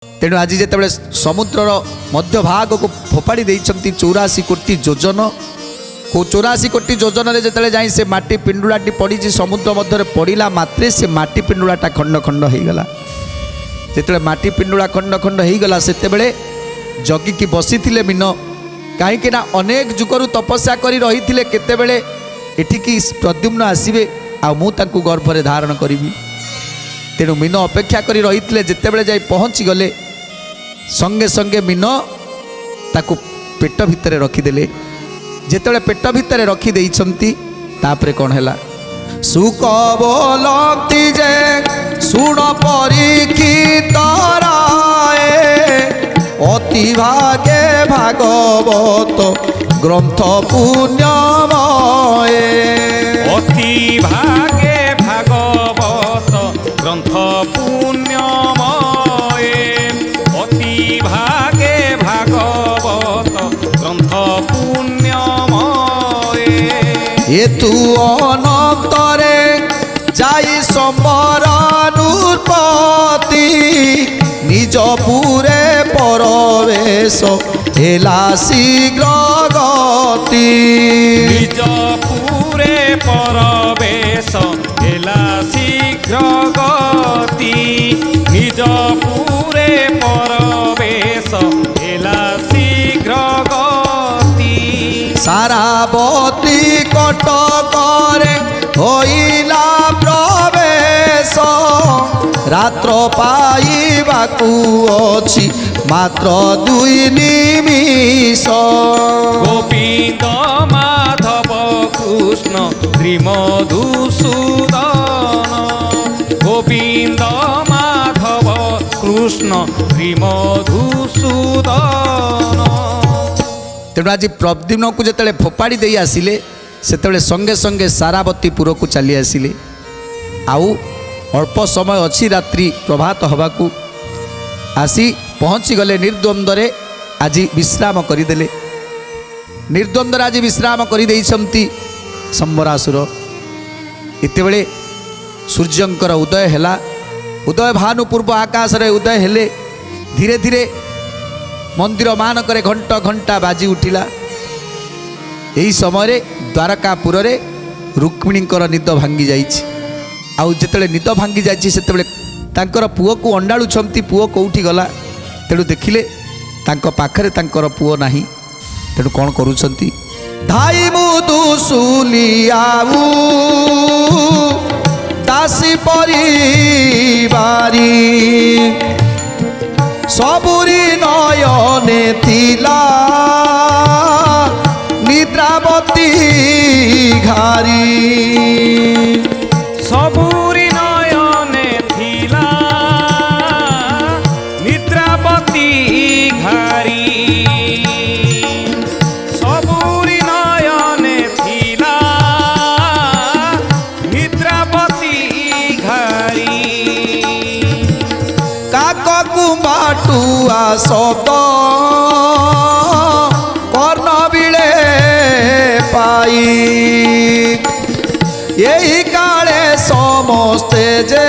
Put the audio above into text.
तेणु आज जिते समुद्र मध्य भाग को फोपाड़ी देइछंती 84 कोटी योजन को 84 कोटी योजन जिते जाई से माटी पिंडुलाटी पड़ी समुद्र मध्य पड़ा मात्रे से माटी पिंडुलाटा खंड खंड हो गला। जिते माटी पिंडुला खंड खंड हो गला से जगिकी बसी थे मीन कहीं अनेक जुगरू तपस्या करी रही थे केतेबेले एठिकी प्रद्युम्न आसबे आ मु तांकु गर्भरे धारण करी। तेणु मीन अपेक्षा करी रही थे जितेबेले जाई पहुँची गले संगे संगे मीन ताकु पेट भितर रखीदेले। जितेबेले पेट भितर रखी देइछंती तापरे कौन है सुख बोलती जे सुण परीक्षित अति भागे भागवत ग्रंथ पुण्यमय अति भागे भागवत ग्रंथ पुण्यमय अति भागे भागवत ग्रंथ पुण्यमय ये तू अनंतरे जाई संबरानुपति निज पुरे परवेश हेला शीघ्र गति निज पुरे परवेश हेला शीघ्र गति निज पुरे परवेश हेला शीघ्र गति सारावती कटकरे होइला प्रवेश रात्र पाइबाकू अछि मात्र 2 निमिष गोविंद माधव कृष्ण श्रीमधुसूदन गोविंद माधव कृष्ण श्रीमधुसूदन। तेणु आज प्रद्युम्न को जिते फोपाड़ी दे आसिले सेतेबेले संगे संगे सारावतीपुर को चली आसिले। आउ अल्प समय अच्छी रात्रि प्रभात हवाकू आसी पहुँची गले निर्द्वंद्वरे आज विश्राम करदेले। निर्द्वंद्वर आज विश्राम करदेइछंती संबरासुर। इतेबेले सूर्यंकर उदय हैला। उदय भानु पूर्व आकाश रे उदय हेले धीरे धीरे मंदिर मानक घंटा घंटा बाजी उठिला। यही समय द्वारकापुर रे रुक्मिणींकर निद भांगी जाइछि। आउ जिते निद भांगी जाइछि सेतेबेले तांकर पुओ को अंडाळुछंती पुओ कोउठी गला। तेणु देखिले तांको पाखरे तांकर पुओ नाही। तेणु कौन करूछंती धाई मुदु सुलियाऊ दासी परिवारी सबुरी नयने थिला निद्रावती घारी सबुरी नयने थिला निद्रावती घारी सबुरी नयने थिला निद्रावती घारी काक कुम्बाटुआ शब्द कर्ण बिले पाई यही काले समस्ते जे